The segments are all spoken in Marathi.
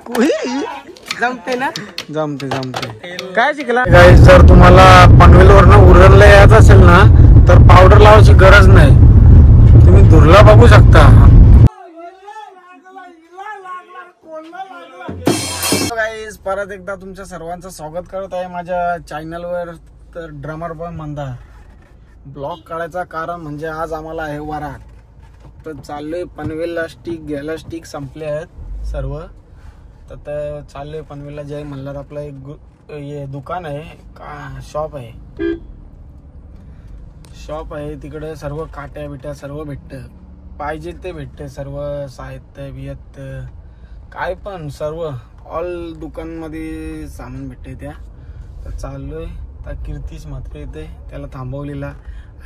जमते ना? जमते. काय शिकला गाईस? जर तुम्हाला पनवेल वरनं उरणला यायचं असेल ना तर पावडर लावायची गरज नाही. तुम्ही दुर्ला बघू शकता. गाईस परत एकदा तुमच्या सर्वांचं स्वागत करत आहे माझ्या चॅनलवर. तर ड्रमर बॉय मंदार ब्लॉग काढायचा कारण म्हणजे आज आम्हाला आहे वरात. तर चाललोय पनवेलला स्टिक घ्यायला. स्टिक संपले आहेत सर्व. तर चाललोय पनवेलला. जय मल्हार आपलं एक दुकान आहे का शॉप आहे तिकडे सर्व काट्या बिट्या सर्व भेटतं. पाहिजे ते भेटतं. सर्व साहित्य बियत्त काय पण सर्व ऑल दुकानमध्ये सामान भेटते त्या. तर चाललोय. तर कीर्तीश मात्र येते त्याला थांबवलेला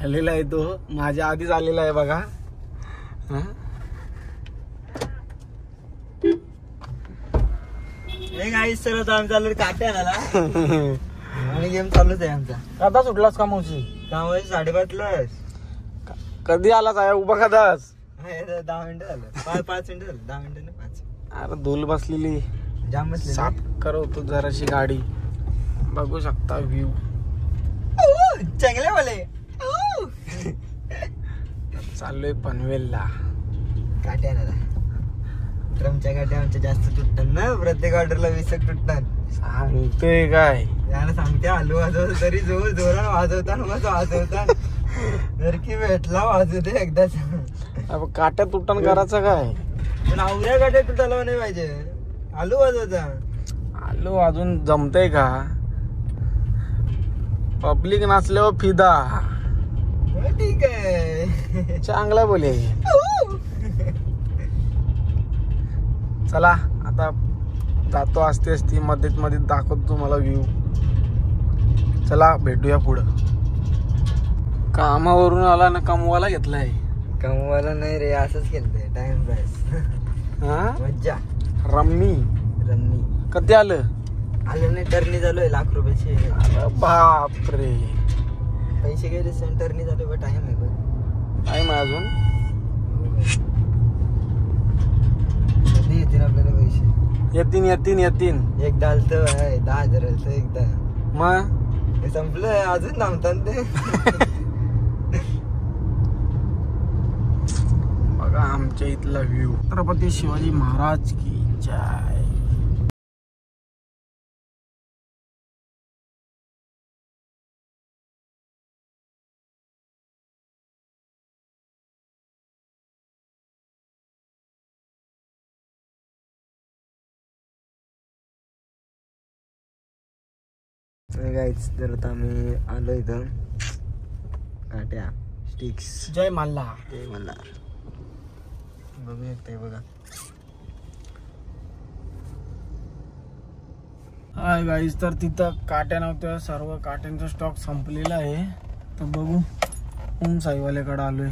आलेला आहे. तो माझ्या आधीच आलेला आहे बघा. सर आम्ही चालू काट्या आणि गेम चालूच आहे आमचा. कदा सुटलास कामाची? 5:30ला. कधी आलास आहे उभा कदाच? 10 मिनिटं झालं. 5 मिनिटं झालं. 10 मिनिटं नाही 5. अरे धूल बसलेली जाम बसली. साफ करवतो जराशी गाडी. बघू शकता व्ह्यू चांगले वाले. चाललोय पनवेलला. काट्या ड्रमच्या काट्या आमच्या जास्त तुटतात ना. प्रत्येक ऑर्डरला 20 तुटतात. सांगतोय काय याला सांगते आलू वाजवतो तरी जोर जोरात वाजवता मग वाजवता. जर की भेटला वाजवते एकदाच. काट्या तुटण करायचं काय? पण आवऱ्या काट्या तुटायला नाही पाहिजे. आलू वाजवता. आलू अजून जमतय का? पब्लिक नाचल्यावर फिदा. ठीक आहे चांगला बोले. चला आता जातो असते मध्ये दाखवतो तुम्हाला व्ह्यू. चला भेटूया पुढं. कामावरून आला ना कमवायला घेतलाय. कमवायला नाही रे असंच केलंय टाइम पास. मज्जा रम्मी कधी आलं नाही. टर्नी चालू लाख रुपयाचे. बापरे पैसे गेले सेंटरनी चालू. बट टाइम आहे अजून. कधी येतील आपल्याला पैसे? येतीन. एकदा आलतं 10,000 आलतं एकदा. मग संपलं अजून थांबतात ते. बघा आमच्या इथला व्ह्यू. छत्रपती शिवाजी महाराज की जय. गाईच तर आता आम्ही आलो इथं. काट्या स्टिक्स. जय मल्हार. बघू शकते बघा. हाय गाईज तर तिथं काट्या नव्हत्या. सर्व काट्यांचा स्टॉक संपलेला आहे. तर बघू ओम साईवाल्याकडे आलोय.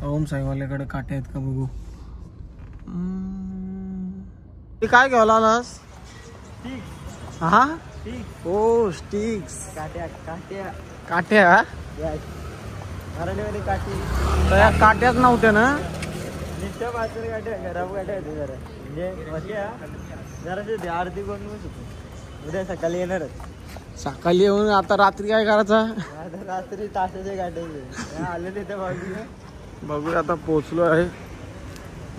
तर ओम साईवाल्याकडे काट्या आहेत का बघू. ते काय घ्यायला आलास? हा ओ स्टिक्स. काट्या मराठीमध्ये काठी. तर या काट्याच नव्हत्या ना? नित्या पाचर काट्या खराब काट्या होते जरा. म्हणजे बघ्या जरा आरती करून शकतो. उद्या सकाळी येणारच. सकाळी येऊन आता रात्री काय करायचं? आता रात्री तासाचे काट्याचे आले तिथे बाजू. बघूया आता पोहोचलो आहे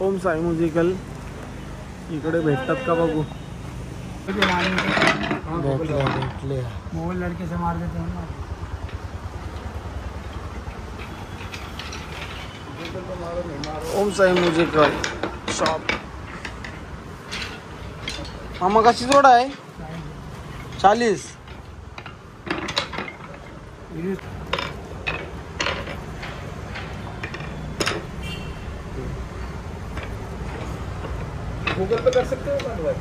ओम साई म्युझिकल. इकडे भेटतात का बघू. भेटले. मोबाईल लड़के से मार देते हैं ना. ओम साई म्युझिकल शॉप. मामा कशी जोड आहे? 40. गूगल पे कर सकते हो.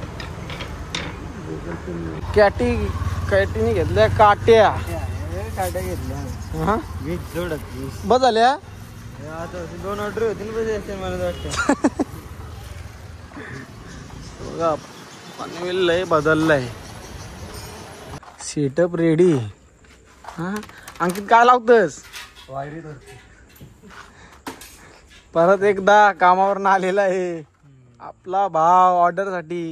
कॅटीने घेतल्या काट्या. काट्या घेतल्या 20 जोडत. 20 बस झाल्या. आता 2 ऑर्डर होती ना मला वाटतं. बघा पनवेल लय बदललाय. Setup ready. अंकित काय लावतस? वायरी. परत एकदा कामावर आलेला आहे आपला भाव ऑर्डर साठी.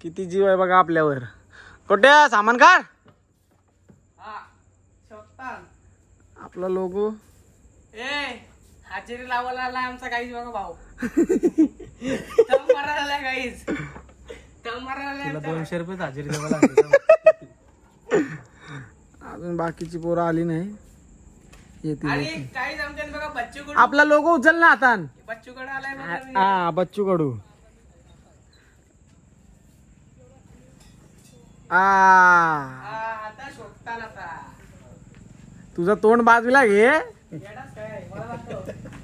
किती जीव आहे बघा आपल्यावर. कुठे सामान काढ. आपला लोगो हाजेरी लावायला आला आमचा काहीच बघा भाऊ. मारायला काहीच तुला 200 रुपये हाजेरी द्यावं लागते. अजून बाकीची पोरं आली नाही. येते काहीच आमच्या बघा बच्चू कडू. आपला लोगो उचल ना हातान. बच्चू कडू आलाय. हा बच्चू कडू. आता शोधताना आता तुझं तोंड बाजूला घे.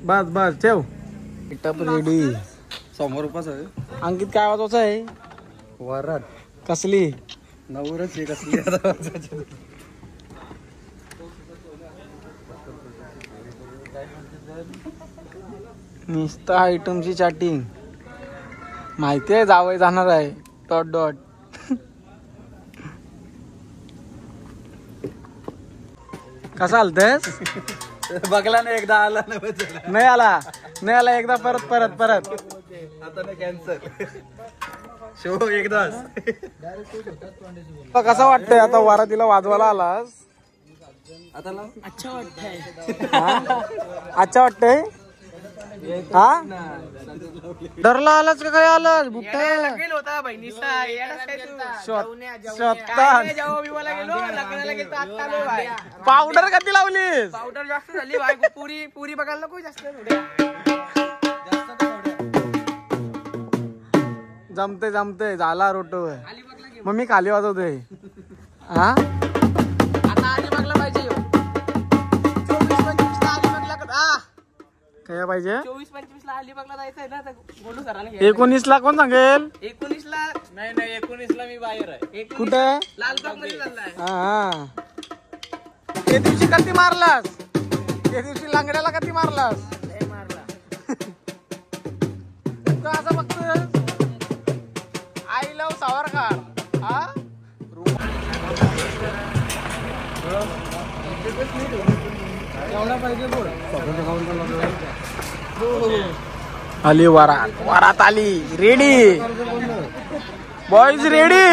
बस बस ठेव. टप रेडी. समोर उपास आहे. अंकित काय वाजवायचं आहे. वरात कसली नवरच आहे कसली आता. नुसतं आयटमची चॅटिंग. माहिती आहे जावई जाणार आहे. Dot dot. कसा आलतेस. बघला ना एकदा आला नाही आला. नाही आला एकदा परत परत परत. आता ना कॅन्सर शो एकदाच. कसं वाटतंय आता वरातीला वाजवायला आलास. आता अच्छा वाटतंय. अच्छा वाटतंय. हा डरला आलाच का काय आलास बुट्टा. होता बहिणीचा पावडर कधी लावलीस. पावडर जास्त झाली भाई. पुरी पुरी बघायला नको जास्त. जमते जमते झाला रोटो. मग मी खाली वाजवतोय. हा आता अलिबागला पाहिजे. 24-25 ला अलिबागला. काय पाहिजे. 24-25 ला अलिबागला जायचंय ना. बोलू सरांना. 19 ला कोण सांगेल. 19 ला नाही 19 ला मी बाहेर आहे. कुठे लालबाग मध्ये चाललाय. हा ते दिवशी कधी मारलास. ते दिवशी लांगड्याला कधी मारलास. तू असं बघतोय. I love Savarkar. हा आली वरात. वरात आली. Ready boys ready.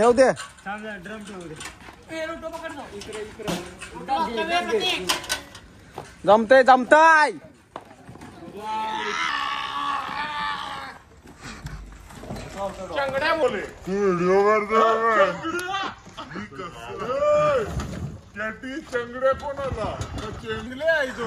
ठेव दे. ड्रम ठेवू दे. जमतय जमतय. चंगड्या कोणाला चेंगले आहे तो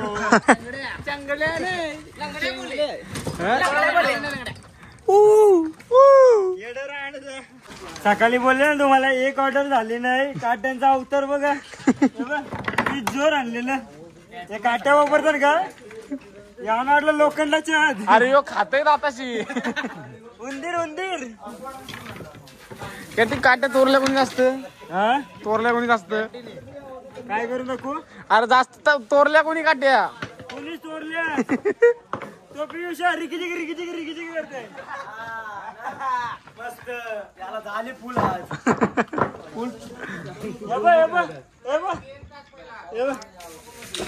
सकाळी बोलले ना तुम्हाला एक ऑर्डर झाली नाही. काट्यांचा अवतार बघा. मी जोर आणलेलं हे काट्या वापरतात का? या वाटलं लोखंडाच्या आत. अरे यो खाते आताशी. उंदीर उंदीर किती काट्या तोरल्या कोणी जास्त. हा तोरल्या कोणी जास्त. काय करू नको. अरे जास्त तोरल्या कोणी काट्या. कोणी चोरल्या. तो पियुष रिकिचिक रिकिचिक रिकिचिक करते. मस्त याला झाली फुल आज. फुल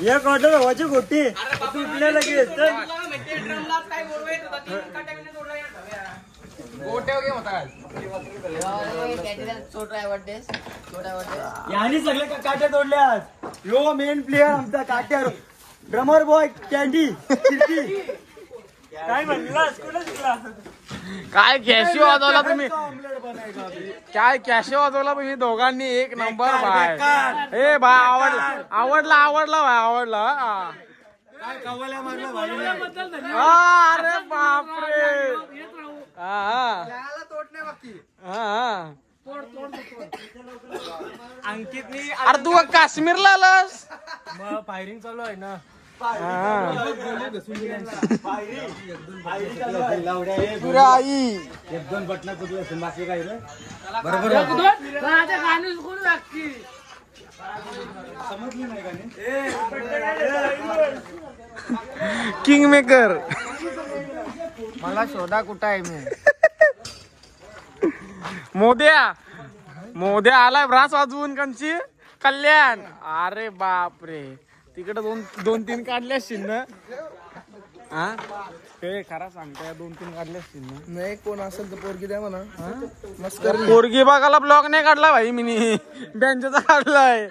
एक ऑर्डर व्हायची गोटी तुटल्या लगेच. यानी सगळे काट्या तोडल्या आज. यो मेन प्लेअर आमचा काट्यावर ड्रमर बॉय कॅन्डी. काय म्हणलास कुठे शिकला. काय कॅशी वाजवला तुम्ही. काय कॅशी वाजवला तुम्ही दोघांनी. एक नंबर भाई. ए भाई आवडला आवडला आवडला भाई आवडला. काय कवल्या मारला भाई. अरे बापरे. अंकितनी अरे तू काश्मीरला आलास. मग फायरिंग चालू आहे ना. आई एक दोन बटना कुठे असेल बाकी काय किंग मेकर. मला शोधा कुठं आहे मी. मोद्या मोद्या आलाय ब्रास वाजवून कंची. कल्याण. अरे बापरे तिकडे दोन तीन काढले असतील ना. हा ते खरा सांगताय 2-3 काढले असतील ना. नाही कोण असेल तर पोरगी द्या म्हणा. पोरगी बघायला ब्लॉग नाही काढला भाई मी. बँकेचा काढलाय.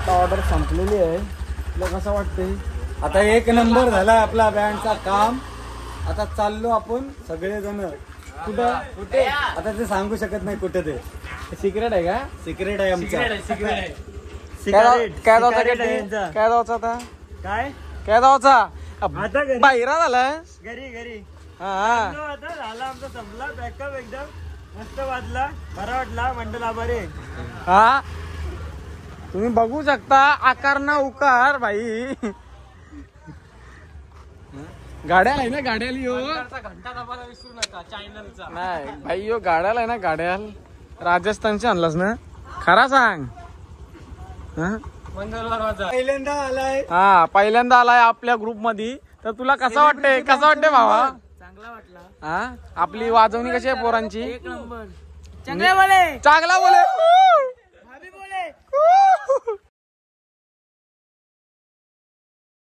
ऑर्डर संपलेली आहे. तुला कसं वाटतंय. आता एक नंबर झाला आपला बँडचा काम. आता चाललो आपण सगळेजण कुठं कुठे आता ते सांगू शकत नाही कुठे. ते सिक्रेट आहे का. सिक्रेट आहे आमचा. काय जायचा आता. काय जायचा आता घरी बाहेरा झालाय. घरी घरी हा आता झाला आमचा संपला. बॅकअप एकदम मस्त वाजला. बरा वाटला. मंडल आभारी. हा तुम्ही बघू शकता आकार ना उकार भाई. गाड्या आहे ना गाड्याला यो. घंटा दाबायला विसरू नका चॅनलचा. नाही भाई यो गाड्याला आहे ना गाड्याल. राजस्थानचे आणलास ना. खरा सांग. पहिल्यांदा आलाय. हा पहिल्यांदा आलाय आपल्या ग्रुप मध्ये. तर तुला कसं वाटतंय कसं वाटतंय भावा. चांगला वाटला. हा आपली वाजवणी कशी आहे पोरांची. एक नंबर. चांगला बोले. चांगला बोले. भाभी बोले.